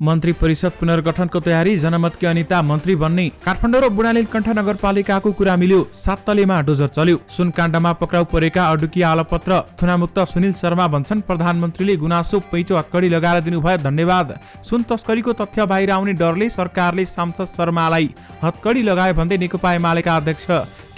मन्त्री परिषद पुनर्गठनको तयारी, जनमतकी अनिता मन्त्री बन्ने। काठमाडौँ र बुढालिलकण्ठ नगरपालिकाको कुरा मिल्यो, 7 तलेमा डोजर चल्यो। सुनकाण्डमा पक्राउ परेका अडुकी आलपत्र थुनामुक्त सुनिल शर्मा भन्छन् प्रधानमन्त्रीले गुनासो पैँचो हत्कडी लगाएर दिनुभयो, धन्यवाद। सुन तस्करीको तथ्य बाहिर आउने डरले सरकारले सांसद शर्मालाई हत्कडी लगायो भन्दै नेकपा एमालेका अध्यक्ष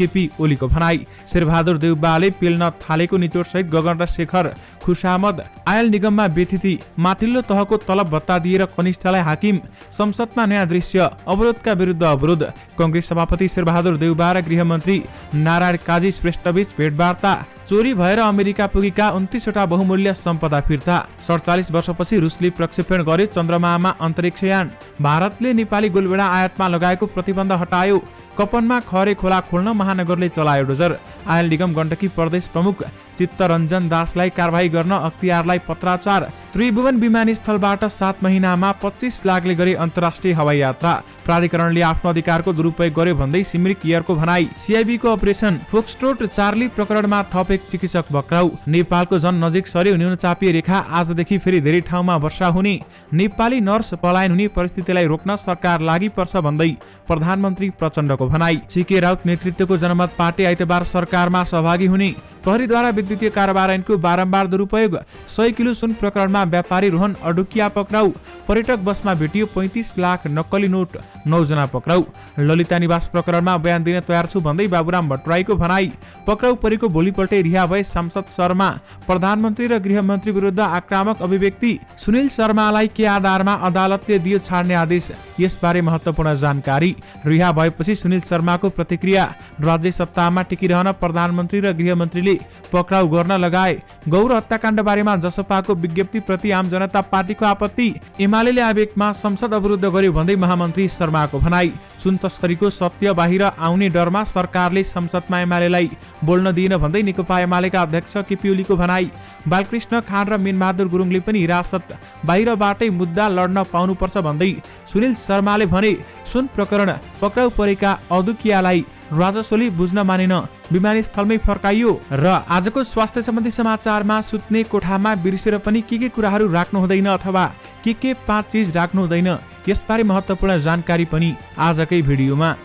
केपी ओलीको भनाई। शेरबहादुर देउबाले पेल्न थालेको निचोड सहित गगन र शेखर खुशामद आयल निगममा व्यथिति, माथिल्लो तहको तलब भत्ता दिएर कनिष्ठलाई हाकिम। संसदमा नयाँ दृश्य, अवरोधका विरुद्ध अवरोध। कांग्रेस सभापति शेरबहादुर देउबा र गृहमन्त्री नारायण काजी श्रेष्ठबीच भेटवार्ता। चोरी भएर अमेरिका पुगेका 29वटा बहुमूल्य सम्पदा फिर्ता। 47 वर्षपछि रुसले प्रक्षेपण गर्यो चन्द्रमामा अन्तरिक्षयान। भारतले नेपाली गोलभेडा आयातमा लगाएको प्रतिबन्ध हटायो। कपनमा खरे खोला खोल्न महानगरले चलायो डोजर। आयल निगम गण्डकी प्रदेश प्रमुख चित्तरञ्जन दासलाई कारबाही गर्न अख्तियारलाई पत्राचार। त्रिभुवन विमानस्थलबाट 7 महिनामा 25 लाखले गरे अन्तर्राष्ट्रिय हवाई यात्रा। प्राधिकरणले आफ्नो अधिकारको दुरुपयोग गर्यो भन्दै सिमरिक एयरको भनाई। सीआईबीको अपरेसन फोक्सट्रोट चार्ली प्रकरणमा थप एक चिकित्सक पक्राउ। नेपालको जन नजिक सर्यो न्यूनचापीय रेखा, आजदेखि फेरि धेरै ठाउँमा वर्षा हुने। नेपाली नर्स पलायन हुने परिस्थितिलाई रोक्न सरकार लागि पर्छ भन्दै प्रधानमन्त्री प्रचण्डको भनाई। सीके राउत नेतृत्वको जनमत पार्टी आइतबार सरकारमा सहभागी हुने। प्रहरीद्वारा विद्युतीय कारोबार ऐनको बारम्बार दुरुपयोग। 100 किलो सुन प्रकरणमा व्यापारी रोहन अडुकिया पक्राउ। पर्यटक बसमा भेटियो 35 लाख नक्कली नोट, 9 जना पक्राउ। ललिता निवास प्रकरणमा बयान दिन तयार छु भन्दै बाबुराम भट्टराईको भनाई। पक्राउ परेको भोलिपल्टै रिहा भए सांसद शर्मा। प्रधानमन्त्री र गृहमन्त्री विरुद्ध आक्रामक अभिव्यक्ति। सुनिल शर्मालाई के आधारमा अदालतले दियो छाड्ने आदेश, यसबारे महत्त्वपूर्ण जानकारी। रिहा भएपछि सुनिल शर्माको प्रतिक्रिया। राज्य सत्तामा टिकिरहन प्रधानमन्त्री र गृहमन्त्रीले पक्राउ गर्न लगाए। गौर हत्याकाण्ड बारेमा जसपाको विज्ञप्ति प्रति आम जनता पार्टीको आपत्ति। एमालेले आवेगमा संसद अवरुद्ध गर्यो भन्दै महामन्त्री शर्माको भनाई। सुन तस्करीको सत्य बाहिर आउने डरमा सरकारले संसदमा एमालेलाई बोल्न दिएन भन्दै नेकपा एमालेका अध्यक्ष केपी ओलीको भनाई। बालकृष्ण खान र मीनबहादुर गुरुङले पनि हिरासत बाहिरबाटै मुद्दा लड्न पाउनुपर्छ भन्दै सुनिल शर्माले भने। सुन प्रकरण पक्राउ परेका अदुकियालाई राजस्वले बुझ्न मानेन, विमानस्थलमै फर्काइयो। र आजको स्वास्थ्य सम्बन्धी समाचारमा सुत्ने कोठामा बिर्सेर पनि के कुराहरू राख्नु हुँदैन अथवा के 5 चीज राख्नु हुँदैन, यसबारे महत्त्वपूर्ण जानकारी पनि आजकै भिडियोमा।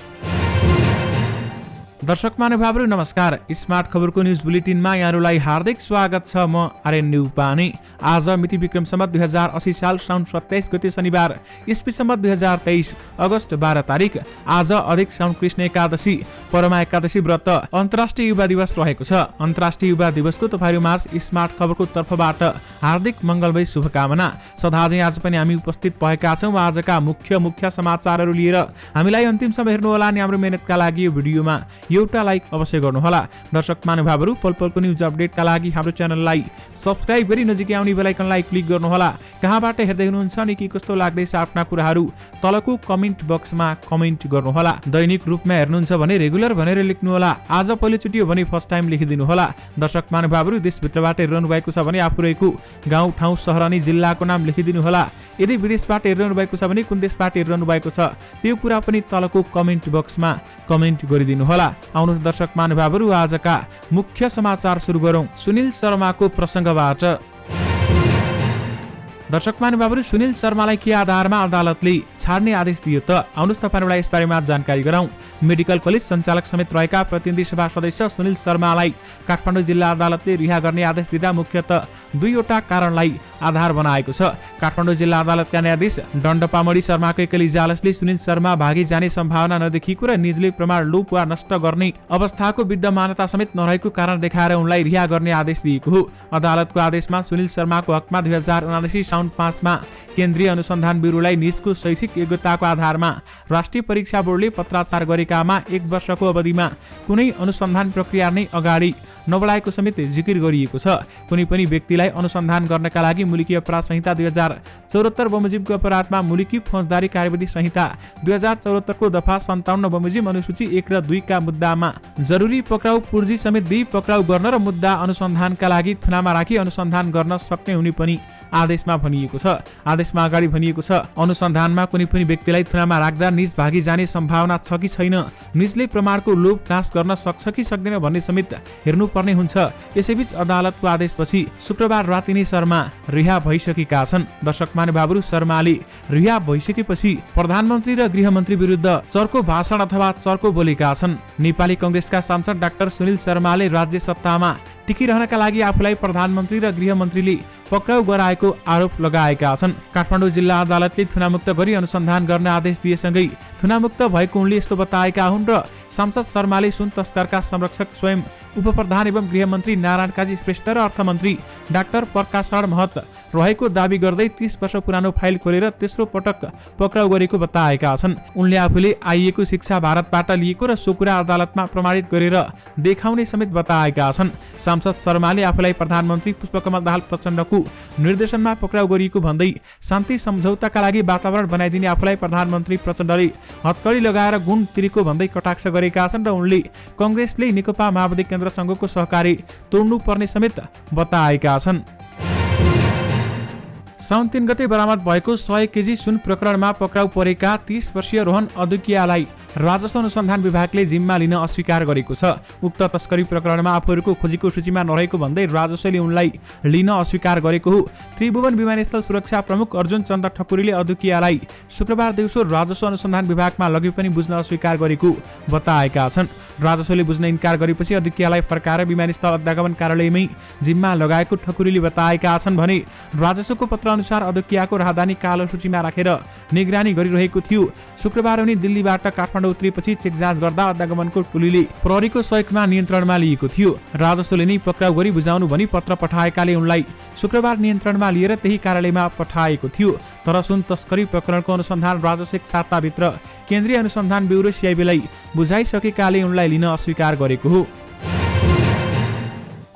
दर्शक महानुभावहरू नमस्कार। स्मार्ट खबरको न्युज बुलेटिनमा यहाँहरूलाई हार्दिक स्वागत छ। म आर्यन न्युपाने। आज मिति विक्रम सम्वत 2080 साल साउन 27 गते शनिबार, ईस्वी सम्वत 2023 अगस्त 12 तारिक। आज अधिक साउन कृष्ण एकादशी, परमा एकादशी व्रत, अन्तर्राष्ट्रिय युवा दिवस रहेको छ। अन्तर्राष्ट्रिय युवा दिवसको तपाईहरुमाझ स्मार्ट खबरको तर्फबाट हार्दिक मङ्गलमय शुभकामना। सदाझै आज पनि हामी उपस्थित भएका छौँ आजका मुख्य समाचारहरू लिएर। हामीलाई अन्तिमसम्म हेर्नुहोला अनि हाम्रो मेहनतका लागि यो भिडियोमा एउटा लाइक अवश्य गर्नुहोला। दर्शक महानुभावहरू पलपलको न्युज अपडेटका लागि हाम्रो च्यानललाई सब्स्क्राइब गरी नजिकै आउने बेल आइकनलाई क्लिक गर्नुहोला। कहाँबाट हेर्दै हुनुहुन्छ अनि के कस्तो लाग्दैछ आफ्ना कुराहरू तलको कमेन्ट बक्समा कमेन्ट गर्नुहोला। दैनिक रूपमा हेर्नुहुन्छ भने रेगुलर भनेर लेख्नुहोला। आज पहिलोचोटि हो भने फर्स्ट टाइम लेखिदिनु होला। दर्शक महानुभावहरू देशभित्रबाट हेरिरहनु भएको छ भने आफू रहेको गाउँ ठाउँ सहर अनि जिल्लाको नाम लेखिदिनु होला। यदि विदेशबाट हेरिरहनु भएको छ भने कुन देशबाट हेरिरहनु भएको छ त्यो कुरा पनि तलको कमेन्ट बक्समा कमेन्ट गरिदिनु होला। आउनुहोस् दर्शक महानुभावहरू आजका मुख्य समाचार सुरु गरौं सुनिल शर्माको प्रसंगबाट। दर्शक महानुभावहरू सुनिल शर्मालाई के आधारमा अदालतले छाड्ने आदेश दियो त आउनुहोस् तपाईहरुलाई यसबारेमा जानकारी गराउँ। मेडिकल कलेज सञ्चालक समेत रहेका प्रतिनिधि सभा सदस्य सुनिल शर्मालाई काठमाडौँ जिल्ला अदालतले रिहा गर्ने आदेश दिँदा मुख्यतः दुईवटा कारणलाई आधार बनाएको छ। काठमाडौँ जिल्ला अदालतका न्यायाधीश दण्डपामणि शर्माको एकल इजालतले सुनिल शर्मा भागी जाने सम्भावना नदेखिएको र निजले प्रमाण लोप वा नष्ट गर्ने अवस्थाको विद्यमानता समेत नरहेको कारण देखाएर उनलाई रिहा गर्ने आदेश दिएको हो। अदालतको आदेशमा सुनिल शर्माको हकमा 2079 साउन 5 मा केन्द्रीय अनुसन्धान ब्युरोलाई निजको शैक्षिक योग्यताको आधारमा राष्ट्रिय परीक्षा बोर्डले पत्राचार गरेकामा 1 वर्षको अवधिमा कुनै अनुसन्धान प्रक्रिया नै अगाडि नबढाएको समेत जिकिर गरिएको छ। कुनै पनि व्यक्तिलाई अनुसन्धान गर्नका लागि मुलुकी अपराध संहिता 2074 बमोजिमको अपराधमा मुलुकी फौजदारी कार्यविधि संहिता 2074 को दफा 57 बमोजिम अनुसूची 1 र 2 का मुद्दामा जरुरी पक्राउ पूर्जी समेत दिई पक्राउ गर्न र मुद्दा अनुसन्धानका लागि थुनामा राखी अनुसन्धान गर्न सक्ने हुने पनि आदेशमा भनिएको छ। आदेशमा अगाडि भनिएको छ, अनुसन्धानमा कुनै पनि व्यक्तिलाई थुनामा राख्दा निज भागी जाने सम्भावना छ कि छैन, निजले प्रमाणको लोभ नाश गर्न सक्छ कि सक्दैन भन्ने समेत हेर्नुपर्ने हुन्छ। यसैबीच अदालतको आदेशपछि शुक्रबार राति नै शर्मा रिहा भइसकेका छन्। दर्शक महानुभावहरू, शर्माले रिहा भइसकेपछि प्रधानमन्त्री र गृहमन्त्री विरुद्ध चर्को भाषण अथवा चर्को बोलेका छन्। नेपाली कंग्रेसका सांसद डाक्टर सुनिल शर्माले राज्य सत्तामा टिकिरहनका लागि आफूलाई प्रधानमन्त्री र गृहमन्त्रीले पक्राउ गराएको आरोप लगाएका छन्। काठमाडौँ जिल्ला अदालतले थुनामुक्त गरी अनुसन्धान गर्न आदेश दिएसँगै थुनामुक्त भएको उनले यस्तो बताएका हुन् र सांसद शर्माले सुन तस्करका संरक्षक स्वयं उपप्रधान एवं गृहमन्त्री नारायण काजी श्रेष्ठ र अर्थमन्त्री डाक्टर प्रकाश महत रहेको दावी गर्दै 30 वर्ष पुरानो फाइल खोलेर तेस्रो पटक पक्राउ गरेको बताएका छन्। उनले आफूले आइएको शिक्षा भारतबाट लिएको र सो कुरा अदालतमा प्रमाणित गरेर देखाउने समेत बताएका छन्। सांसद शर्माले आफूलाई प्रधानमन्त्री पुष्पकमल दाहाल प्रचण्डको निर्देशनमा पक्राउ गरिएको भन्दै शान्ति सम्झौताका लागि वातावरण बनाइदिने आफूलाई प्रधानमन्त्री प्रचण्डले हतकडी लगाएर गुण तिरेको भन्दै कटाक्ष गरेका छन् र उनले कंग्रेसले नेकपा माओवादी केन्द्रसँगको सहकारी तोड्नु पर्ने समेत बताएका छन्। साउन 3 गते बरामद भएको 100 केजी सुन प्रकरणमा पक्राउ परेका 30 वर्षीय रोहन अदुकियालाई राजस्व अनुसन्धान विभागले जिम्मा लिन अस्वीकार गरेको छ। उक्त तस्करी प्रकरणमा आफूहरूको खोजीको सूचीमा नरहेको भन्दै राजस्वले उनलाई लिन अस्वीकार गरेको हो। त्रिभुवन विमानस्थल सुरक्षा प्रमुख अर्जुन चन्द ठकुरीले अदुकियालाई शुक्रबार दिउँसो राजस्व अनुसन्धान विभागमा लगे पनि बुझ्न अस्वीकार गरेको बताएका छन्। राजस्वले बुझ्न इन्कार गरेपछि अदुकियालाई फर्काएर विमानस्थल अध्यागमन कार्यालयमै जिम्मा लगाएको ठकुरीले बताएका छन् भने राजस्वको पत्र अनुसार अदुकियाको राहदानी कालो सूचीमा राखेर निगरानी गरिरहेको थियो। शुक्रबार उनी दिल्लीबाट काठमाडौँ उत्रेपछि चेक जाँच गर्दा अध्यागमनको टोलीले प्रहरीको सहयोगमा नियन्त्रणमा लिएको थियो। राजस्वले नै पक्राउ गरी बुझाउनु भनी पत्र पठाएकाले उनलाई शुक्रबार नियन्त्रणमा लिएर त्यही कार्यालयमा पठाएको थियो। तर सुन तस्करी प्रकरणको अनुसन्धान राजस्व एक साताभित्र केन्द्रीय अनुसन्धान ब्युरो सीआईबीलाई बुझाइसकेकाले उनलाई लिन अस्वीकार गरेको हो।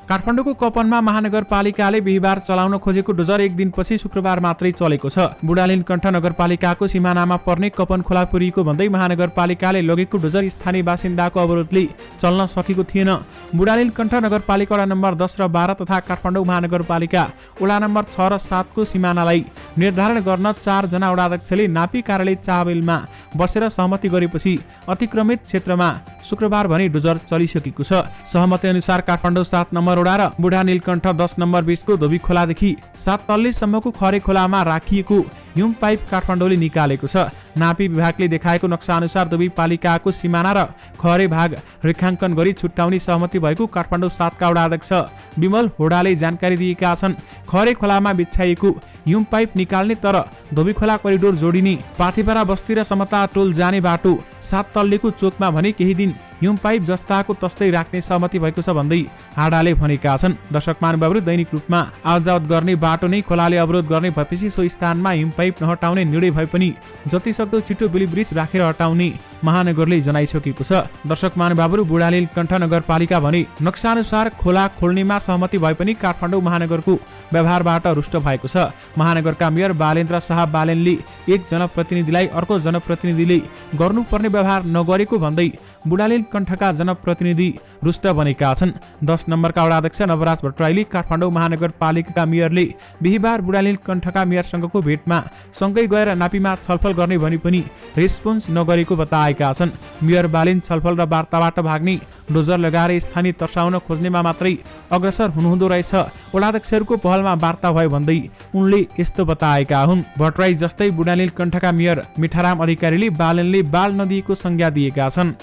काठमाडौँको कपनमा महानगरपालिकाले बिहिबार चलाउन खोजेको डोजर एक दिनपछि शुक्रबार मात्रै चलेको छ। बुढालिनकण्ठ नगरपालिकाको सिमानामा पर्ने कपन खोला पुरिएको भन्दै महानगरपालिकाले लगेको डोजर स्थानीय बासिन्दाको अवरोधले चल्न सकेको थिएन। बुढालिनकण्ठ नगरपालिका वडा नम्बर 10 र 12 तथा काठमाडौँ महानगरपालिका वडा नम्बर 6 र 7 को सिमानालाई निर्धारण गर्न 4 जना वडाध्यक्षले नापी कार्यालय चाबेलमा बसेर सहमति गरेपछि अतिक्रमित क्षेत्रमा शुक्रबार भने डोजर चलिसकेको छ। सहमति अनुसार काठमाडौँ 7 नम्बर वडा र बुढा नीलकण्ठ 10 नम्बर 20 को धोबी खोलादेखि 7 तल्लीसम्मको खरे खोलामा राखिएको हिउँ पाइप काठमाडौँले निकालेको छ। नापी विभागले देखाएको नक्सा अनुसार धोबी पालिकाको सिमाना र खरे भाग रेखाङ्कन गरी छुट्याउने सहमति भएको काठमाडौँ 7 का वडाध्यक्ष विमल होडाले जानकारी दिएका छन्। खरे खोलामा बिछाइएको हिउँ पाइप निकाल्ने तर धोबी खोला करिडोर जोडिने पाथिपारा बस्ती र समता टोल जाने बाटो 7 तल्लीको चोकमा भने केही दिन हिउँ पाइप जस्ताको तस्तै राख्ने सहमति भएको छ भन्दै हाडाले भनेका छन्। दर्शक महानुभावहरू, दैनिक रूपमा आवजावत गर्ने बाटो नै खोलाले अवरोध गर्ने भएपछि सो स्थानमा हिउँ पाइप नहटाउने निर्णय भए पनि जतिसक्दो छिटो बिली ब्रिज राखेर हटाउने महानगरले जनाइसकेको छ। दर्शक महानुभावहरू, बुढालिनकण्ठ नगरपालिका भने नक्सा अनुसार खोला खोल्नेमा सहमति भए पनि काठमाडौँ महानगरको व्यवहारबाट रुष्ट भएको छ। महानगरका मेयर बालेन्द्र शाह बालेनले एक जनप्रतिनिधिलाई अर्को जनप्रतिनिधिले गर्नुपर्ने व्यवहार नगरेको भन्दै बुढालिनकण्ठका जनप्रतिनिधि रुष्ट बनेका छन्। 10 नम्बरका वडाध्यक्ष नवराज भट्टराईले काठमाडौँ महानगरपालिकाका मेयरले बिहिबार बुढालिनकण्ठका मेयरसँगको भेटमा सँगै गएर नापीमा छलफल गर्ने भनी पनि रेस्पोन्स नगरेको बताएका छन्। मेयर बालिन छलफल र वार्ताबाट भाग्ने डोजर लगाएर स्थानीय तर्साउन खोज्नेमा मात्रै अग्रसर हुनुहुँदो रहेछ। वडाध्यक्षहरूको पहलमा वार्ता भयो भन्दै उनले यस्तो बताएका हुन्। भट्टराई जस्तै बुढालिनकण्ठका मेयर मिठाराम अधिकारीले बालनले बाल नदिएको संज्ञा दिएका छन्।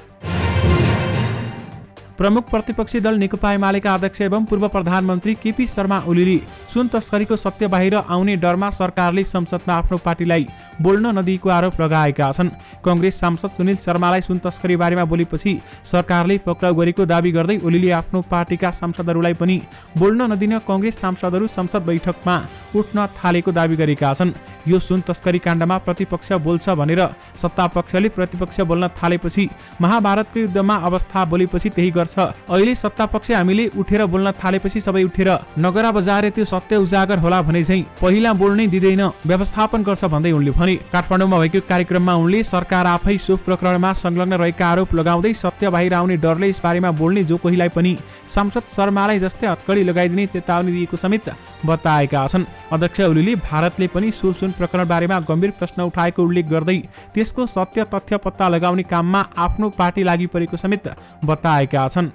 प्रमुख प्रतिपक्षी दल नेकपा एमालेका अध्यक्ष एवं पूर्व प्रधानमन्त्री केपी शर्मा ओलीले सुन तस्करीको सत्य बाहिर आउने डरमा सरकारले संसदमा आफ्नो पार्टीलाई बोल्न नदिएको आरोप लगाएका छन्। कंग्रेस सांसद सुनिल शर्मालाई सुन तस्करी बारेमा बोलेपछि सरकारले पक्राउ गरेको दावी गर्दै ओलीले आफ्नो पार्टीका सांसदहरूलाई पनि बोल्न नदिन कंग्रेस सांसदहरू संसद बैठकमा उठ्न थालेको दावी गरेका छन्। यो सुन तस्करी काण्डमा प्रतिपक्ष बोल्छ भनेर सत्तापक्षले प्रतिपक्ष बोल्न थालेपछि महाभारतको युद्धमा अवस्था बोलेपछि त्यही गर्छ गर्छ। अहिले सत्तापक्ष हामीले उठेर बोल्न थालेपछि सबै उठेर नगरा बजारे त्यो सत्य उजागर होला भने चाहिँ पहिला बोल्नै दिँदैन, व्यवस्थापन गर्छ भन्दै उनले भने। काठमाडौँमा भएको कार्यक्रममा उनले सरकार आफै सो प्रकरणमा संलग्न रहेका आरोप लगाउँदै सत्य बाहिर आउने डरले यसबारेमा बोल्ने जो कोहीलाई पनि सांसद शर्मालाई जस्तै हत्कडी लगाइदिने चेतावनी दिएको समेत बताएका छन्। अध्यक्ष ओलीले भारतले पनि सो सुन प्रकरण बारेमा गम्भीर प्रश्न उठाएको उल्लेख गर्दै त्यसको सत्य तथ्य पत्ता लगाउने काममा आफ्नो पार्टी लागि परेको समेत बताएका छन्।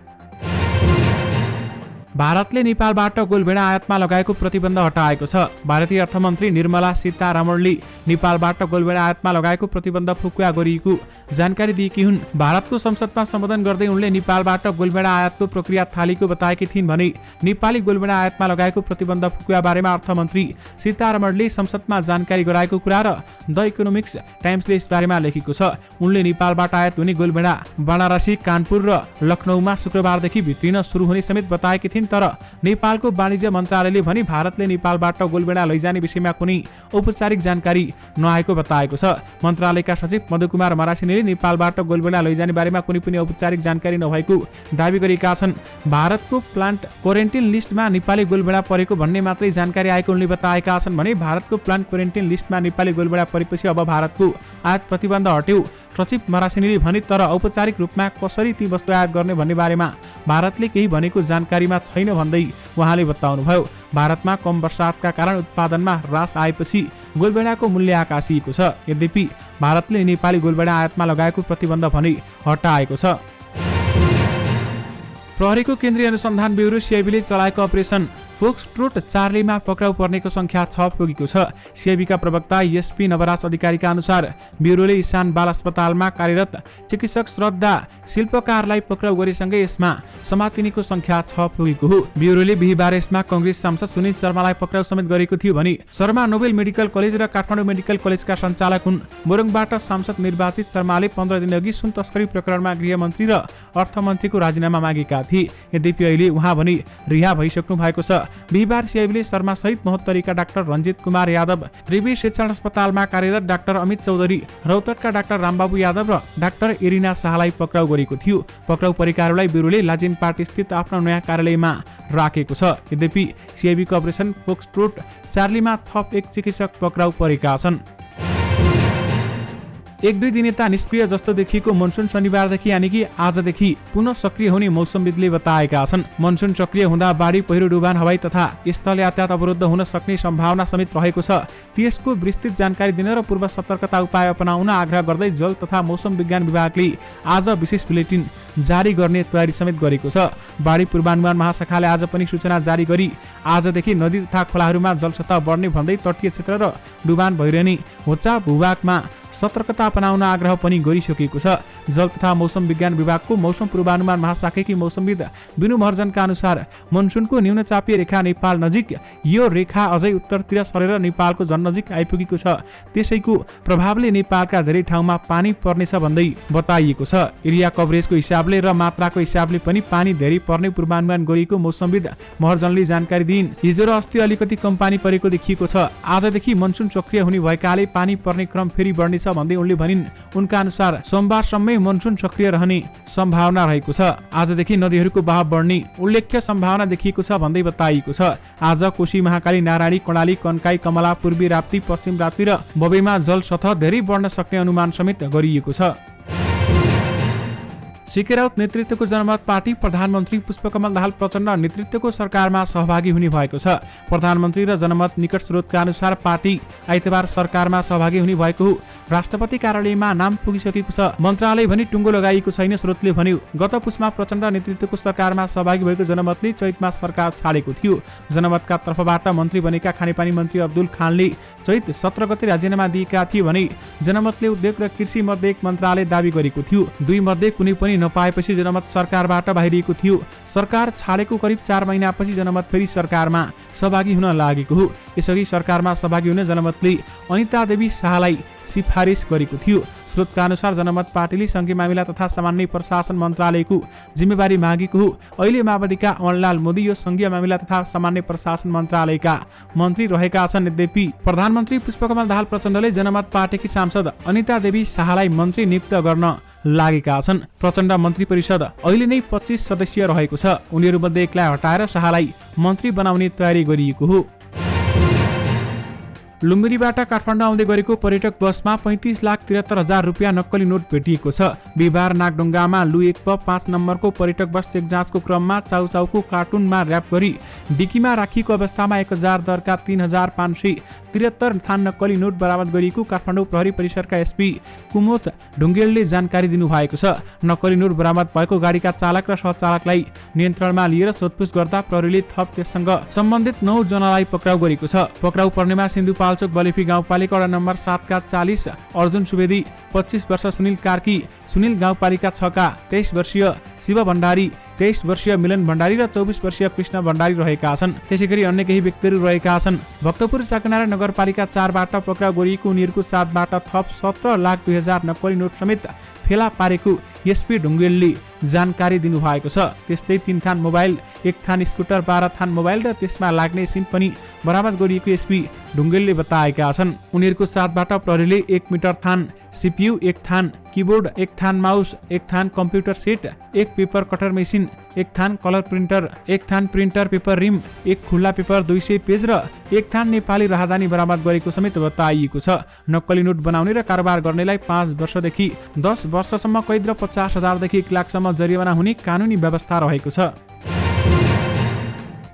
भारतले नेपालबाट गोलभेडा आयातमा लगाएको प्रतिबन्ध हटाएको छ। भारतीय अर्थमन्त्री निर्मला सीतारमणले नेपालबाट गोलभेडा आयातमा लगाएको प्रतिबन्ध फुकुवा गरिएको जानकारी दिएकी हुन्। भारतको संसदमा सम्बोधन गर्दै उनले नेपालबाट गोलभेडा आयातको प्रक्रिया थालेको बताएकी थिइन् भने नेपाली गोलभेडा आयातमा लगाएको प्रतिबन्ध फुकुवा बारेमा अर्थमन्त्री सीतारमणले संसदमा जानकारी गराएको कुरा र द इकोनोमिक्स टाइम्सले यसबारेमा लेखेको छ। उनले नेपालबाट आयात हुने गोलभेडा वाराणसी, कानपुर र लखनऊमा शुक्रबारदेखि भित्रिन सुरु हुने समेत बताएकी थिइन्। तर नेपालको वाणिज्य मन्त्रालयले भने भारतले नेपालबाट गोलभेडा लैजाने विषयमा कुनै औपचारिक जानकारी नआएको बताएको छ। मन्त्रालयका सचिव मधुकुमार मरासिनीले नेपालबाट गोलभेडा लैजाने बारेमा कुनै पनि औपचारिक जानकारी नभएको दावी गरेका छन्। भारतको प्लान्ट क्वारेन्टिन लिस्टमा नेपाली गोलभेडा परेको भन्ने मात्रै जानकारी आएको उनले बताएका छन् भने भारतको प्लान्ट क्वारेन्टिन लिस्टमा नेपाली गोलभेडा परेपछि अब भारतको आयात प्रतिबन्ध हट्यो। सचिव मरासिनीले भने तर औपचारिक रूपमा कसरी ती वस्तु आयात गर्ने भन्ने बारेमा भारतले केही भनेको जानकारीमा छैन भन्दै उहाँले बताउनुभयो। भारतमा कम वर्षातका कारण उत्पादनमा ह्रास आएपछि गोलभेडाको मूल्य आकाशिएको छ। यद्यपि भारतले नेपाली गोलभेडा आयातमा लगाएको प्रतिबन्ध भने हटाएको छ। प्रहरीको केन्द्रीय अनुसन्धान ब्युरो सीआईबीले चलाएको अपरेसन फोक्सट्रोट चार्लीमा पक्राउ पर्नेको संख्या 6 पुगेको छ। सीआईबीका प्रवक्ता एसपी नवराज अधिकारीका अनुसार ब्युरोले इशान बाल अस्पतालमा कार्यरत चिकित्सक श्रद्धा शिल्पकारलाई पक्राउ गरेसँगै यसमा समातिनीको संख्या 6 पुगेको हो। ब्युरोले बिहीबार यसमा कांग्रेस सांसद सुनिल शर्मालाई पक्राउ समेत गरेको थियो भने शर्मा नोबेल मेडिकल कलेज र काठमाडौँ मेडिकल कलेजका सञ्चालक हुन्। मोरङबाट सांसद निर्वाचित शर्माले 15 दिनअघि सुन तस्करी प्रकरणमा गृहमन्त्री र अर्थमन्त्रीको राजीनामा मागेका थिए। यद्यपि अहिले उहाँ भने रिहा भइसक्नु भएको छ। बिहीबार सीआईबीले शर्मा सहित महोत्तरीका डाक्टर रञ्जित कुमार यादव, त्रिवी शिक्षण अस्पतालमा कार्यरत डाक्टर अमित चौधरी, रौतटका डाक्टर रामबाबु यादव र डाक्टर इरिना शाहलाई पक्राउ गरेको थियो। पक्राउ परेकाहरूलाई ब्युरोले लाजिमपाट स्थित आफ्नो नयाँ कार्यालयमा राखेको छ। यद्यपि सीआईबीको अपरेसन फोक्सट्रोट चार्लीमा थप एक चिकित्सक पक्राउ परेका छन्। 1-2 दिन यता निष्क्रिय जस्तो देखिएको मनसुन शनिबारदेखि यानि कि आजदेखि पुनः सक्रिय हुने मौसमविदले बताएका छन्। मनसुन सक्रिय हुँदा बाढी, पहिरो, डुबान, हवाई तथा स्थल यातायात अवरुद्ध हुन सक्ने सम्भावना समेत रहेको छ। त्यसको विस्तृत जानकारी दिन र पूर्व सतर्कता उपाय अपनाउन आग्रह गर्दै जल तथा मौसम विज्ञान विभागले आज विशेष बुलेटिन जारी गर्ने तयारी समेत गरेको छ। बाढी पूर्वानुमान महाशाखाले आज पनि सूचना जारी गरी आजदेखि नदी तथा खोलाहरूमा जलसतह बढ्ने भन्दै तटीय क्षेत्र र डुबान भइरहने होचा भूभागमा सतर्कता अपनाउन आग्रह पनि गरिसकेको छ। जल तथा मौसम विज्ञान विभागको मौसम पूर्वानुमान महाशाखाकी मौसमविद बिनु महर्जनका अनुसार मनसुनको न्यूनचापीय रेखा नेपाल नजिक, यो रेखा अझै उत्तरतिर सरेर नेपालको जननजिक आइपुगेको छ। त्यसैको प्रभावले नेपालका धेरै ठाउँमा पानी पर्नेछ भन्दै बताइएको छ। एरिया कभरेजको हिसाबले र मात्राको हिसाबले पनि पानी धेरै पर्ने पूर्वानुमान गरिएको मौसमविद महर्जनले जानकारी दिइन्। हिजो र अस्ति अलिकति कम पानी परेको देखिएको छ। आजदेखि मनसुन सक्रिय हुने भएकाले पानी पर्ने क्रम फेरि बढ्नेछ भन्दै उनले भनिन्। उनका अनुसार सोमबारसम्मै मनसुन सक्रिय रहने सम्भावना रहेको छ। आजदेखि नदीहरूको बहाव बढ्ने उल्लेख्य सम्भावना देखिएको छ भन्दै बताइएको छ। आज कोशी, महाकाली, नारायणी, कर्णाली, कन्काई, कमला, पूर्वी राप्ती, पश्चिम राप्ती र बबेमा जल सतह धेरै बढ्न सक्ने अनुमान समेत गरिएको छ। सीके राउत नेतृत्वको जनमत पार्टी प्रधानमन्त्री पुष्पकमल दाहाल प्रचण्ड नेतृत्वको सरकारमा सहभागी हुने भएको छ। प्रधानमन्त्री र जनमत निकट स्रोतका अनुसार पार्टी आइतबार सरकारमा सहभागी हुने भएको हो। राष्ट्रपति कार्यालयमा नाम पुगिसकेको छ। मन्त्रालय भने टुङ्गो लगाइएको छैन। स्रोतले भन्यो, गत पुसमा प्रचण्ड नेतृत्वको सरकारमा सहभागी भएको जनमतले चैतमा सरकार छाडेको थियो। जनमतका तर्फबाट मन्त्री बनेका खानेपानी मन्त्री अब्दुल खानले चैत 17 गते राजीनामा दिएका थिए भने जनमतले उद्योग र कृषि मध्ये एक मन्त्रालय दावी गरेको थियो। दुई मध्ये कुनै पनि नपाएपछि जनमत सरकारबाट बाहिरिएको थियो। सरकार छाडेको करिब 4 महिनापछि जनमत फेरि सरकारमा सहभागी हुन लागेको हो। यसअघि सरकारमा सहभागी हुन जनमतले अनिता देवी शाहलाई सिफारिस गरेको थियो। स्रोतका अनुसार जनमत पार्टीले सङ्घीय मामिला तथा सामान्य प्रशासन मन्त्रालयको जिम्मेवारी मागेको हो। अहिले माओवादीका अमरलाल मोदी यो सङ्घीय मामिला तथा सामान्य प्रशासन मन्त्रालयका मन्त्री रहेका छन्। यद्यपि प्रधानमन्त्री पुष्पकमल दाहाल प्रचण्डले जनमत पार्टीकी सांसद अनिता देवी शाहलाई मन्त्री नियुक्त गर्न लागेका छन्। प्रचण्ड मन्त्री परिषद अहिले नै 25 सदस्यीय रहेको छ। उनीहरूमध्ये एकलाई हटाएर शाहलाई मन्त्री बनाउने तयारी गरिएको हो। लुम्बिनीबाट काठमाडौँ आउँदै गरेको पर्यटक बसमा 35,73,000 रुपियाँ नक्कली नोट भेटिएको छ। बिहिबार नागढुङ्गामा लु 1 प 5 नम्बरको पर्यटक बस चेक जाँचको क्रममा चाउचाउको कार्टुनमा र्याप गरी डिकीमा राखिएको अवस्थामा 1,000 दरका 3,573 थान नक्कली नोट बरामद गरिएको काठमाडौँ प्रहरी परिसरका एसपी कुमोद ढुङ्गेलले जानकारी दिनुभएको छ। नक्कली नोट बरामद भएको गाडीका चालक र सहचालकलाई नियन्त्रणमा लिएर सोधपुछ गर्दा प्रहरीले थप त्यससँग सम्बन्धित 9 जनालाई पक्राउ गरेको छ। पक्राउ पर्नेमा सिन्धुपाल्चोक बलेफी गाउँपालिका वडा नम्बर 7 का 40 अर्जुन सुवेदी, 25 वर्ष सुनिल कार्की, सुनिल गाउँपालिका 6 का 23 वर्षीय शिव भण्डारी, 23 वर्षीय मिलन भण्डारी र 24 वर्षीय कृष्ण भण्डारी रहेका छन्। त्यसैगरी अन्य केही व्यक्तिहरू रहेका छन्। भक्तपुर चाकनारा नगरपालिका 4 बाट पक्राउ गरिएको उनीहरूको 7 बाट थप 17,02,000 नक्कली नोट समेत फेला पारेको एसपी ढुङ्गेलले जानकारी दिनुभएको छ। त्यस्तै 3 थान मोबाइल, 1 थान स्कुटर, 12 थान मोबाइल र त्यसमा लाग्ने सिम पनि बरामद गरिएको एसपी ढुङ्गेलले बताएका छन्। उनीहरूको 7 बाट प्रहरीले 1 मिटर थान सीपीयू, 1 थान कीबोर्ड, 1 थान माउस, 1 थान computer set, 1 paper cutter machine, 1 थान कलर प्रिन्टर, 1 थान प्रिन्टर पेपर रिम, 1 खुल्ला पेपर 200 पेज र 1 थान नेपाली राहदानी बरामद गरेको समेत बताइएको छ। नक्कली नोट बनाउने र कारोबार गर्नेलाई 5 वर्षदेखि 10 वर्षसम्म कैद र 50,000 देखि 1 लाखसम्म जरिवाना हुने कानुनी व्यवस्था रहेको छ।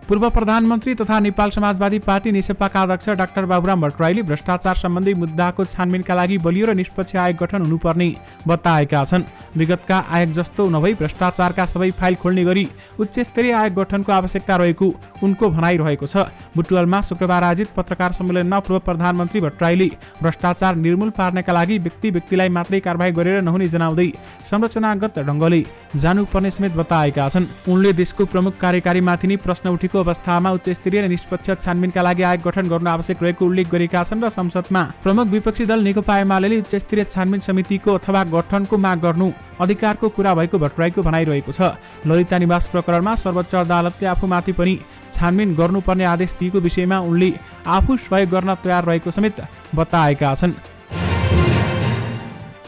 पूर्व प्रधानमन्त्री तथा नेपाल समाजवादी पार्टी नेसपाका अध्यक्ष डाक्टर बाबुराम भट्टराईले भ्रष्टाचार सम्बन्धी मुद्दाको छानबिनका लागि बलियो र निष्पक्ष आयोग गठन हुनुपर्ने बताएका छन्। विगतका आयोग जस्तो नभई भ्रष्टाचारका सबै फाइल खोल्ने गरी उच्च स्तरीय आयोग गठनको आवश्यकता रहेको उनको भनाइ रहेको छ। बुटवलमा शुक्रबार आयोजित पत्रकार सम्मेलनमा पूर्व प्रधानमन्त्री भट्टराईले भ्रष्टाचार निर्मूल पार्नका लागि व्यक्तिलाई मात्रै कारबाही गरेर नहुने जनाउँदै संरचनागत ढङ्गले जानुपर्ने समेत बताएका छन्। उनले देशको प्रमुख कार्यकारीमाथि नै प्रश्न उठेको अवस्थामा उच्च स्तरीय निष्पक्ष छानबिनका लागि आयोग गठन गर्न आवश्यक रहेको उल्लेख गरेका छन् र संसदमा प्रमुख विपक्षी दल नेकपा एमाले उच्च स्तरीय छानबिन समितिको अथवा गठनको माग गर्नु अधिकारको कुरा भएको भट्टराईको भनाइरहेको छ। ललिता निवास प्रकरणमा सर्वोच्च अदालतले आफूमाथि पनि छानबिन गर्नुपर्ने आदेश दिएको विषयमा उनले आफू सहयोग गर्न तयार रहेको समेत बताएका छन्।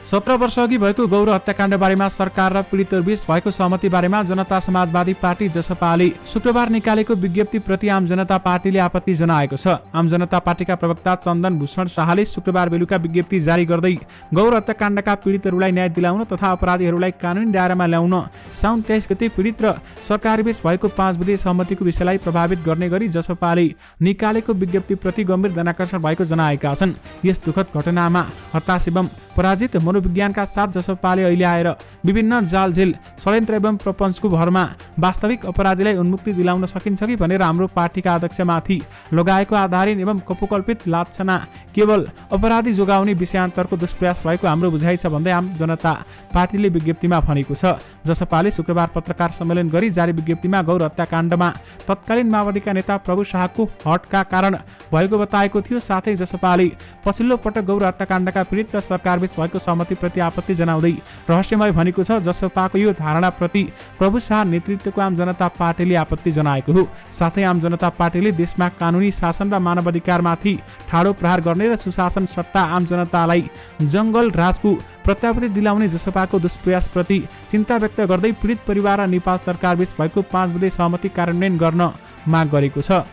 17 वर्ष अघि भएको गौर हत्याकाण्ड बारेमा सरकार र पीडितहरूबीच भएको सहमति बारेमा जनता समाजवादी पार्टी जसपाले शुक्रबार निकालेको विज्ञप्ति प्रति आम जनता पार्टीले आपत्ति जनाएको छ। आम जनता पार्टीका प्रवक्ता चन्दन भूषण शाहले शुक्रबार बेलुका विज्ञप्ति जारी गर्दै गौर हत्याकाण्डका पीडितहरूलाई न्याय दिलाउन तथा अपराधीहरूलाई कानुनी दायरामा ल्याउन साउन 23 गते पीडित र सरकारबीच भएको 5 बुँदे सहमतिको विषयलाई प्रभावित गर्ने गरी जसपाले निकालेको विज्ञप्ति प्रति गम्भीर ध्यानाकर्षण भएको जनाएका छन्। यस दुःखद घटनामा हताश एवं पराजित मनोविज्ञानका साथ जसपाले अहिले आएर विभिन्न जालझेल षड्यन्त्र एवं प्रपञ्चको भरमा वास्तविक अपराधीलाई उन्मुक्ति दिलाउन सकिन्छ कि भनेर हाम्रो पार्टीका अध्यक्षमाथि लगाएको आधारित एवं कपोकल्पित लाछना केवल अपराधी जोगाउने विषयान्तरको दुष्प्रयास भएको हाम्रो बुझाइ छ भन्दै आम जनता पार्टीले विज्ञप्तिमा भनेको छ। जसपाले शुक्रबार पत्रकार सम्मेलन गरी जारी विज्ञप्तिमा गौर हत्याकाण्डमा तत्कालीन माओवादीका नेता प्रभु शाहको हटका कारण भएको बताएको थियो। साथै जसपाले पछिल्लो पटक गौर हत्याकाण्डका पीडित र सरकारबीच भएको सहमति प्रति आपत्ति जनाउँदै रहस्यमय भनेको छ। जसपाको यो धारणा प्रति प्रभु शाह नेतृत्वको आम जनता पार्टीले आपत्ति जनाएको हो। साथै आम जनता पार्टीले देशमा कानुनी शासन र मानवाधिकारमाथि ठाडो प्रहार गर्ने र सुशासन सट्टा आम जनतालाई जंगल राजको प्रत्याभूति दिलाउने जसपाको दुष्प्रयास प्रति चिन्ता व्यक्त गर्दै पीडित परिवार र नेपाल सरकारबीच भएको 5 बुँदे सहमति कार्यान्वयन गर्न माग गरेको छ।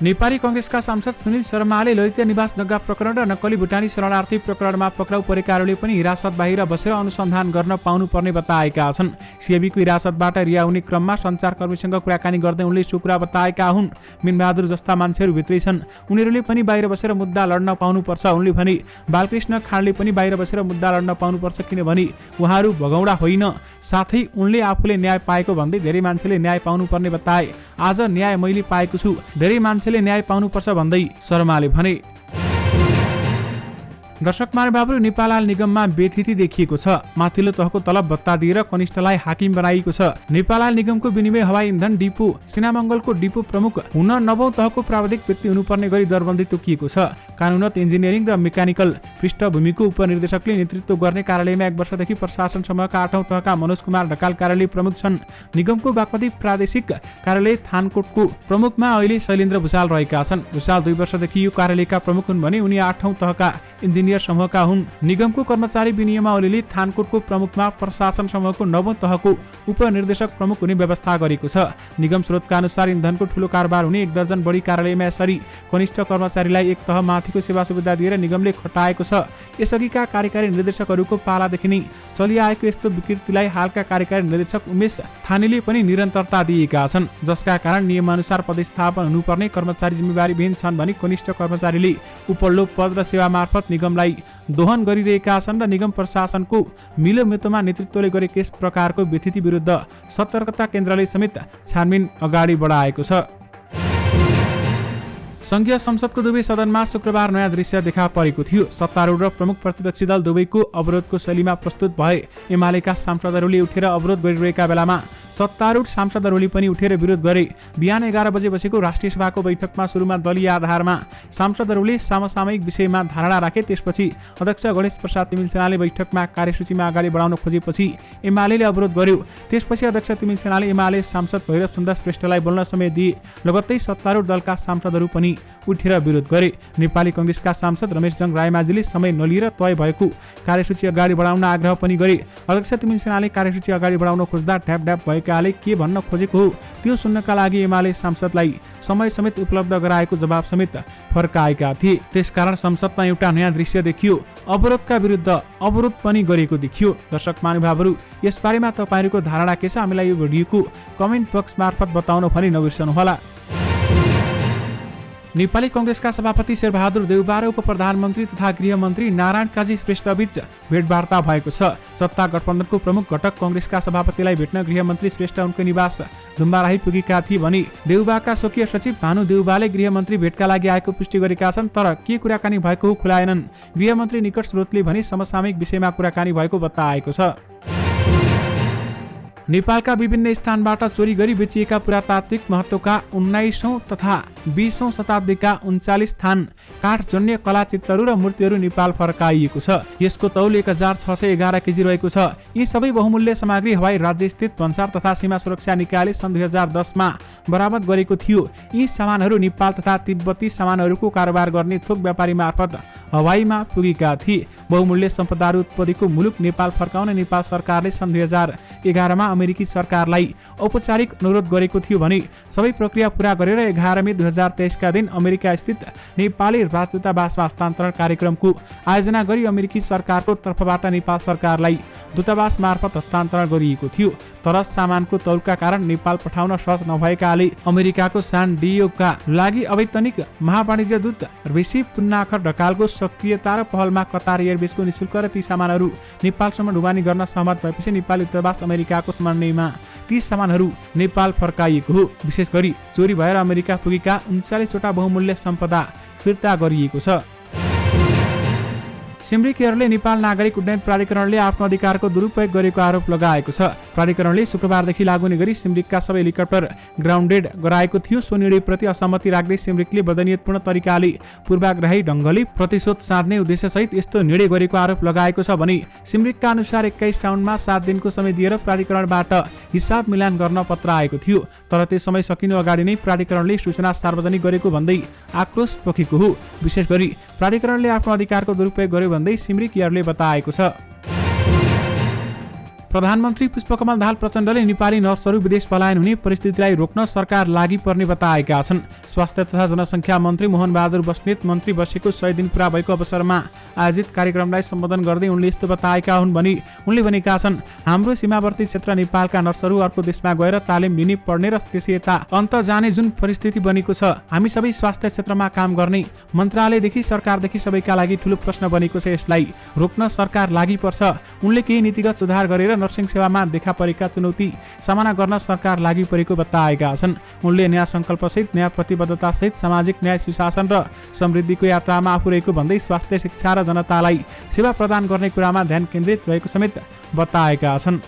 नेपाली कांग्रेसका सांसद सुनिल शर्माले ललिता निवास जग्गा प्रकरण र नक्कली भुटानी शरणार्थी प्रकरणमा पक्राउ परेकाहरूले पनि हिरासत बाहिर बसेर अनुसन्धान गर्न पाउनुपर्ने बताएका छन्। सिएबीको हिरासतबाट रिहा हुने क्रममा सञ्चारकर्मीसँग कुराकानी गर्दै उनले सो कुरा बताएका हुन्। मिनबहादुर जस्ता मान्छेहरू भित्रै छन्, उनीहरूले पनि बाहिर बसेर मुद्दा लड्न पाउनुपर्छ। उनले भने बालकृष्ण खाँडले पनि बाहिर बसेर मुद्दा लड्न पाउनुपर्छ किनभने उहाँहरू भगौडा होइन। साथै उनले आफूले न्याय पाएको भन्दै धेरै मान्छेले न्याय पाउनुपर्ने बताए। आज न्याय मैले पाएको छु, धेरै मान्छेले न्याय पाउनुपर्छ भन्दै शर्माले भने। दर्शक महानुभावहरू, नेपाल आयल निगममा बेथिति देखिएको छ। माथिल्लो तहको तलब भत्ता दिएर कनिष्ठलाई हाकिम बनाइएको छ। नेपाल आयल निगमको विनिमय हवाई इन्धन डिपो सेनामङ्गलको डिपो प्रमुख हुन 9औं तहको प्राविधिक व्यक्ति हुनुपर्ने गरी दरबन्दी तोकिएको छ। कानुनत इन्जिनियरिङ र मेकानिकल पृष्ठभूमिको उपनिर्देशकले नेतृत्व गर्ने कार्यालयमा 1 वर्षदेखि प्रशासन समूहका 8औं तहका मनोज कुमार ढकाल कार्यालय प्रमुख छन्। निगमको बागमती प्रादेशिक कार्यालय थानकोटको प्रमुखमा अहिले शैलेन्द्र भुषाल रहेका छन्। भुषाल 2 वर्षदेखि यो कार्यालयका प्रमुख हुन् भने उनी 8औं तहका इन्जिनियर समूहका हुन्। निगमको कर्मचारी विनियमावलीले थानकोटको प्रमुखमा प्रशासन समूहको 9औं तहको उपनिर्देशक प्रमुख हुने व्यवस्था गरेको छ। निगम स्रोतका अनुसार इन्धनको ठूलो कारोबार हुने 1 दर्जन बढी कार्यालयमा यसरी कनिष्ठ कर्मचारीलाई एक तह माथिको सेवा सुविधा दिएर निगमले खटाएको छ। यसअघिका कार्यकारी निर्देशकहरूको पालादेखि नै चलिआएको यस्तो विकृतिलाई हालका कार्यकारी निर्देशक उमेश थानीले पनि निरन्तरता दिएका छन्, जसका कारण नियमअनुसार पदस्थापन हुनुपर्ने कर्मचारी जिम्मेवारीविहीन छन् भने कनिष्ठ कर्मचारीले उपल्लो पद र सेवा मार्फत निगमलाई दोहन गरिरहेका छन् र निगम प्रशासनको मिलोमितोमा नेतृत्वले गरेको यस प्रकारको व्यथिति विरुद्ध सतर्कता केन्द्रले समेत छानबिन अगाडि बढाएको छ। संघीय संसदको दुवै सदनमा शुक्रबार नयाँ दृश्य देखा परेको थियो। सत्तारूढ र प्रमुख प्रतिपक्षी दल दुवैको अवरोधको शैलीमा प्रस्तुत भए। एमालेका सांसदहरूले उठेर अवरोध गरिरहेका बेलामा सत्तारूढ सांसदहरूले पनि उठेर विरोध गरे। बिहान 11 बजे बसेको राष्ट्रिय सभाको बैठकमा सुरुमा दलीय आधारमा सांसदहरूले समसामयिक विषयमा धारणा राखे। त्यसपछि अध्यक्ष गणेश प्रसाद तिमिल सेनाले बैठकमा कार्यसूचीमा अगाडि बढाउन खोजेपछि एमालेले अवरोध गर्यो। त्यसपछि अध्यक्ष तिमिल सेनाले एमाले सांसद भैरव सुन्दर श्रेष्ठलाई बोल्न समय दिए। लगत्तै सत्तारूढ दलका सांसदहरू पनि उठेर विरोध गरे। नेपाली कांग्रेसका सांसद रमेश जङ रायमाझीले समय नलिएर तय भएको कार्यसूची अगाडि बढाउन आग्रह पनि गरे। अध्यक्ष तिमिल सेनाले कार्यसूची अगाडि बढाउन खोज्दा ढ्याप भएकाले के भन्न खोजेको हो त्यो सुन्नका लागि एमाले सांसदलाई समय समेत उपलब्ध गराएको जवाब समेत फर्काएका थिए। त्यसकारण संसदमा एउटा नयाँ दृश्य देखियो। अवरोधका विरुद्ध अवरोध पनि गरेको देखियो। दर्शक महानुभावहरू, यसबारेमा तपाईहरूको धारणा के छ? हामीलाई यो भिडियोको कमेन्ट बक्स मार्फत बताउन पनि नबिर्सनुहोला। नेपाली कांग्रेसका सभापति शेरबहादुर देउबा र उपप्रधानमन्त्री तथा गृहमन्त्री नारायण काजी श्रेष्ठबीच भेटवार्ता भएको छ। सत्ता गठबन्धनको प्रमुख घटक कांग्रेसका सभापतिलाई भेट्न गृहमन्त्री श्रेष्ठ उनको निवास धुम्बाराही पुगेका थिए भने देउबाका स्वकीय सचिव भानु देउबाले गृहमन्त्री भेटका लागि आएको पुष्टि गरेका छन्, तर के कुराकानी भएको हो खुलाएनन्। गृहमन्त्री निकट स्रोतले भने समसामयिक विषयमा कुराकानी भएको बताएको छ। नेपालका विभिन्न स्थानबाट चोरी गरी बेचिएका पुरातात्विक महत्त्वका 19औं तथा 20औं शताब्दीका 39 स्थान काठजन्य कलाचित्रहरू र मूर्तिहरू नेपाल फर्काइएको छ। यसको तौल 1611 केजी रहेको छ। यी सबै बहुमूल्य सामग्री हवाई राज्य स्थित भन्सार तथा सीमा सुरक्षा निकायले सन् 2010 मा बरामद गरेको थियो। यी सामानहरू नेपाल तथा तिब्बती सामानहरूको कारोबार गर्ने थोक व्यापारी मार्फत हवाईमा पुगेका थिए। बहुमूल्य सम्पदाहरू उत्पत्तिको मुलुक नेपाल फर्काउन नेपाल सरकारले सन् 2011 मा अमेरिकी सरकारलाई औपचारिक अनुरोध गरेको थियो भने सबै प्रक्रिया पूरा गरेर 11 मे 2023 का दिन अमेरिका स्थित नेपाली राजदूतावासमा हस्तान्तरण कार्यक्रमको आयोजना गरी अमेरिकी सरकारको तर्फबाट नेपाल सरकारलाई दूतावास मार्फत हस्तान्तरण गरिएको थियो। तर सामानको तौलका कारण नेपाल पठाउन सहज नभएकाले अमेरिकाको सान डिएगोका लागि अवैतनिक महावाणिज्य दूत ऋषि पुन्नाखर ढकालको सक्रियता र पहलमा कतार एयरवेजको निशुल्क र ती सामानहरू नेपालसम्म ढुवानी गर्न सहमत भएपछि नेपाली दूतावास अमेरिकाको समन्वयमा ती सामानहरू नेपाल फर्काइएको हो। विशेष गरी चोरी भएर अमेरिका पुगेका 39 वटा बहुमूल्य सम्पदा फिर्ता गरिएको छ। सिमरिक एयरले नेपाल नागरिक उड्डयन प्राधिकरणले आफ्नो अधिकारको दुरुपयोग गरेको आरोप लगाएको छ। प्राधिकरणले शुक्रबारदेखि लागू हुने गरी सिमरिकका सबै हेलिकप्टर ग्राउन्डेड गराएको थियो। सो निर्णयप्रति असहमति राख्दै सिमरिकले बदनियतपूर्ण तरिकाले पूर्वाग्रही ढङ्गले प्रतिशोध साध्ने उद्देश्यसहित यस्तो निर्णय गरेको आरोप लगाएको छ भने सिमरिकका अनुसार 21 साउनमा 7 दिनको समय दिएर प्राधिकरणबाट हिसाब मिलान गर्न पत्र आएको थियो। तर त्यो समय सकिनु अगाडि नै प्राधिकरणले सूचना सार्वजनिक गरेको भन्दै आक्रोश पोखेको हो। विशेष गरी प्राधिकरणले आफ्नो अधिकारको दुरुपयोग गर्यो भन्दै सिमरिक एयरले बताएको छ। प्रधानमन्त्री पुष्पकमल दाहाल प्रचण्डले नेपाली नर्सहरू विदेश पलायन हुने परिस्थितिलाई रोक्न सरकार लागि पर्ने बताएका छन्। स्वास्थ्य तथा जनसङ्ख्या मन्त्री मोहन बहादुर बस्नेत मन्त्री बसेको 100 दिन पूरा भएको अवसरमा आयोजित कार्यक्रमलाई सम्बोधन गर्दै उनले यस्तो बताएका हुन् भने उनले भनेका छन्, हाम्रो सीमावर्ती क्षेत्र नेपालका नर्सहरू अर्को देशमा गएर तालिम लिने पढ्ने र त्यसै यता अन्त जाने जुन परिस्थिति बनेको छ, हामी सबै स्वास्थ्य क्षेत्रमा काम गर्ने मन्त्रालयदेखि सरकारदेखि सबैका लागि ठूलो प्रश्न बनेको छ। यसलाई रोक्न सरकार लागि पर्छ। उनले केही नीतिगत सुधार गरेर नर्सिङ सेवामा देखा परेका चुनौती सामना गर्न सरकार लागि परेको बताएका छन्। उनले नयाँ सङ्कल्पसहित नयाँ प्रतिबद्धतासहित सामाजिक न्याय, सुशासन र समृद्धिको यात्रामा आफू रहेको भन्दै स्वास्थ्य, शिक्षा र जनतालाई सेवा प्रदान गर्ने कुरामा ध्यान केन्द्रित रहेको समेत बताएका छन्।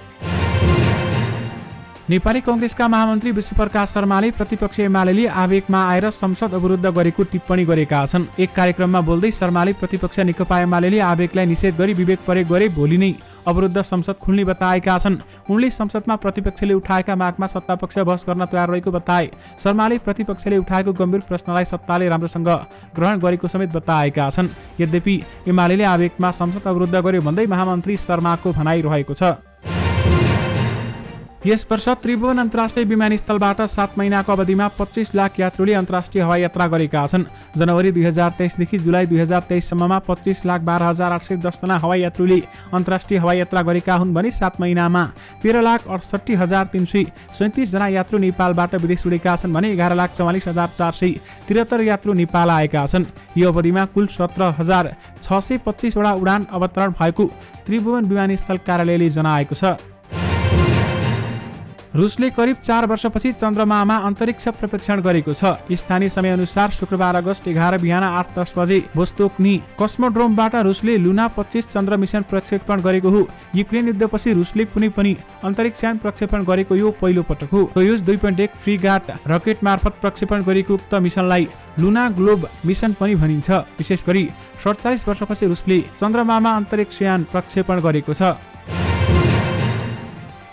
नेपाली कांग्रेसका महामन्त्री विश्वप्रकाश शर्माले प्रतिपक्ष एमाले आवेगमा आएर संसद अवरुद्ध गरेको टिप्पणी गरेका छन्। एक कार्यक्रममा बोल्दै शर्माले प्रतिपक्ष नेकपा एमाले आवेगलाई निषेध गरी विवेक प्रयोग गरे भोलि नै अवरुद्ध संसद खुल्ने बताएका छन्। उनले संसदमा प्रतिपक्षले उठाएका मागमा सत्तापक्ष बहस गर्न तयार रहेको बताए। शर्माले प्रतिपक्षले उठाएको गम्भीर प्रश्नलाई सत्ताले राम्रोसँग ग्रहण गरेको समेत बताएका छन्। यद्यपि एमाले आवेगमा संसद अवरुद्ध गर्यो भन्दै महामन्त्री शर्माको भनाइ रहेको छ। यस वर्ष त्रिभुवन अन्तर्राष्ट्रिय विमानस्थलबाट 7 महिनाको अवधिमा 25 लाख यात्रुले अन्तर्राष्ट्रिय हवाई यात्रा गरेका छन्। जनवरी 2023 देखि जुलाई 2023 सम्ममा 25,12,810 जना हवाई यात्रुले अन्तर्राष्ट्रिय हवाई यात्रा गरेका हुन् भने 7 महिनामा 13,68,337 जना यात्रु नेपालबाट विदेश उडेका छन् भने 11,44,473 यात्रु नेपाल आएका छन्। यो अवधिमा कुल 17,625 वटा उडान अवतरण भएको त्रिभुवन विमानस्थल कार्यालयले जनाएको छ। रुसले करिब 4 वर्षपछि चन्द्रमामा अन्तरिक्ष प्रक्षेपण गरेको छ। स्थानीय समयअनुसार शुक्रबार अगस्त 11 बिहान 8:10 बजे भोस्तोक्नी कस्मोड्रोमबाट रुसले लुना 25 चन्द्र मिसन प्रक्षेपण गरेको हो। युक्रेन युद्धपछि रुसले कुनै पनि अन्तरिक्षयान प्रक्षेपण गरेको यो पहिलो पटक हो। सोयुज 2.1 फ्रिगाट रकेट मार्फत प्रक्षेपण गरेको उक्त मिसनलाई लुना ग्लोब मिसन पनि भनिन्छ। विशेष गरी 47 वर्षपछि रुसले चन्द्रमामा अन्तरिक्षयान प्रक्षेपण गरेको छ।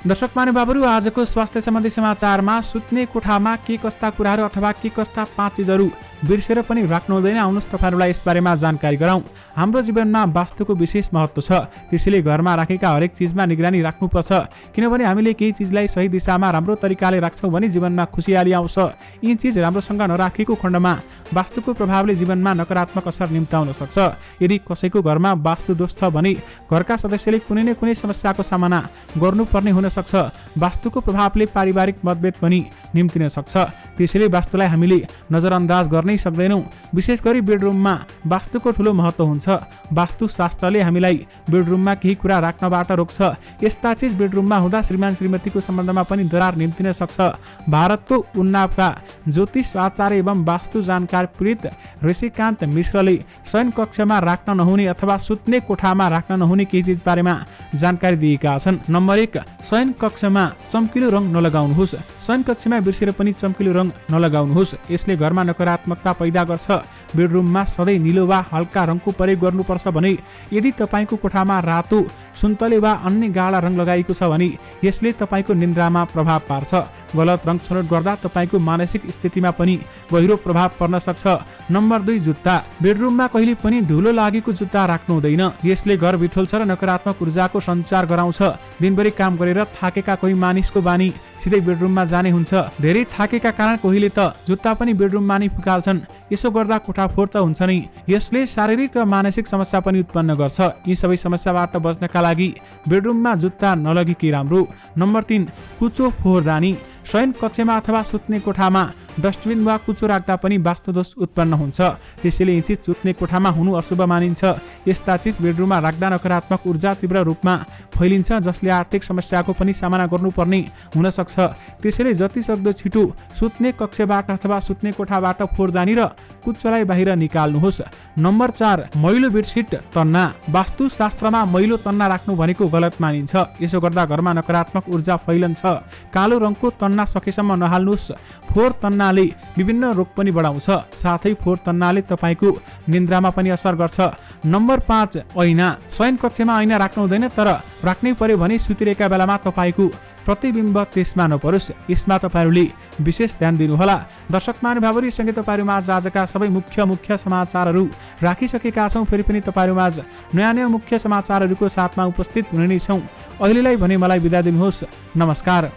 दर्शक महानुभावहरू, आजको स्वास्थ्य सम्बन्धी समाचारमा सुत्ने कोठामा के कस्ता कुराहरू अथवा के कस्ता 5 चिजहरू बिर्सेर पनि राख्नु हुँदैन, आउनुहोस् तपाईहरुलाई यसबारेमा जानकारी गराउँ। हाम्रो जीवनमा वास्तुको विशेष महत्त्व छ, त्यसैले घरमा राखेका हरेक चिजमा निगरानी राख्नुपर्छ। किनभने हामीले केही चिजलाई सही दिशामा राम्रो तरिकाले राख्छौँ भने जीवनमा खुसियाली आउँछ। यी चिज राम्रोसँग नराखेको खण्डमा वास्तुको प्रभावले जीवनमा नकारात्मक असर निम्त्याउन सक्छ। यदि कसैको घरमा वास्तु दोष छ भने घरका सदस्यले कुनै न कुनै समस्याको सामना गर्नुपर्ने हुन सक्छ। वास्तुको प्रभावले पारिवारिक मतभेद पनि निम्तिन सक्छ। त्यसैले वास्तुलाई हामीले नजरअन्दाज गर्नै सक्दैनौँ। विशेष गरी बेडरुममा वास्तुको ठूलो महत्त्व हुन्छ। वास्तुशास्त्रले हामीलाई बेडरुममा केही कुरा राख्नबाट रोक्छ। यस्ता चिज बेडरुममा हुँदा श्रीमान श्रीमतीको सम्बन्धमा पनि दरार निम्तिन सक्छ। भारतको उन्नावका ज्योतिष आचार्य एवं वास्तु जानकार पीडित ऋषिकान्त मिश्रले शयन कक्षमा राख्न नहुने अथवा सुत्ने कोठामा राख्न नहुने केही चिज बारेमा जानकारी दिएका छन्। नम्बर 1, शयन कक्षमा चम्किलो रङ नलगाउनुहोस्। शयन कक्षमा बिर्सेर पनि चम्किलो रङ नलगाउनुहोस्, यसले घरमा नकारात्मकता पैदा गर्छ। बेडरुममा सधैँ नीलो वा हल्का रङको प्रयोग गर्नुपर्छ भने यदि तपाईको कोठामा रातो, सुन्तले वा अन्य गाढा रङ लगाइएको छ भने यसले तपाईको निन्द्रामा प्रभाव पार्छ। गलत रङ छनौट गर्दा तपाईको मानसिक स्थितिमा पनि गहिरो प्रभाव पर्न सक्छ। नम्बर 2, जुत्ता। बेडरुममा कहिले पनि धुलो लागेको जुत्ता राख्नु हुँदैन, यसले घर बिथोल्छ र नकारात्मक ऊर्जाको सञ्चार गराउँछ। दिनभरि काम गरेर थाकेका कोही मानिसको बानी सिधै बेडरुममा जाने हुन्छ। धेरै थाकेका कारण कोहीले त जुत्ता पनि बेडरुममा नै फुकाल्छन्। यसो गर्दा कोठा फोहोर त हुन्छ नै, यसले शारीरिक र मानसिक समस्या पनि उत्पन्न गर्छ। यी सबै समस्याबाट बच्नका लागि बेडरुममा जुत्ता नलगेकै राम्रो। नम्बर 3, कुचो फोहोरदानी। शयन कक्षमा अथवा सुत्ने कोठामा डस्टबिन वा कुचो राख्दा पनि वास्तुदोष उत्पन्न हुन्छ। त्यसैले यी चिज सुत्ने कोठामा हुनु अशुभ मानिन्छ। यस्ता चिज बेडरुममा राख्दा नकारात्मक ऊर्जा तीव्र रूपमा फैलिन्छ, जसले आर्थिक समस्याको पनि सामना गर्नुपर्ने हुन सक्छ। त्यसैले जति सक्दो छिटो सुत्ने कक्षबाट अथवा सुत्ने कोठाबाट फोहोरदानी र कुचोलाई बाहिर निकाल्नुहोस्। नम्बर 4, मैलो बेडसिट तन्ना। वास्तुशास्त्रमा मैलो तन्ना राख्नु भनेको गलत मानिन्छ। यसो गर्दा घरमा नकारात्मक ऊर्जा फैलन्छ। कालो रङको तन्ना सकेसम्म नहाल्नुहोस्। फोहोर तन्नाले विभिन्न रोग पनि बढाउँछ, साथै फोहोर तन्नाले तपाईको निन्द्रामा पनि असर गर्छ। नम्बर 5, ऐना। शयन कक्षमा ऐना राख्नु हुँदैन, तर राख्नै पर्यो भने सुतिरहेका बेलामा तपाईको प्रतिबिम्ब त्यसमा नपरोस्। यसमा तपाईहरूले विशेष ध्यान दिनुहोला। दर्शक महानुभावहरू, सँगै तपाईँहरूमाझ आजका सबै मुख्य समाचारहरू राखिसकेका छौँ। फेरि पनि तपाईँहरूमाझ नयाँ मुख्य समाचारहरूको साथमा उपस्थित हुने नै छौँ। अहिलेलाई भने मलाई बिदा दिनुहोस्। नमस्कार।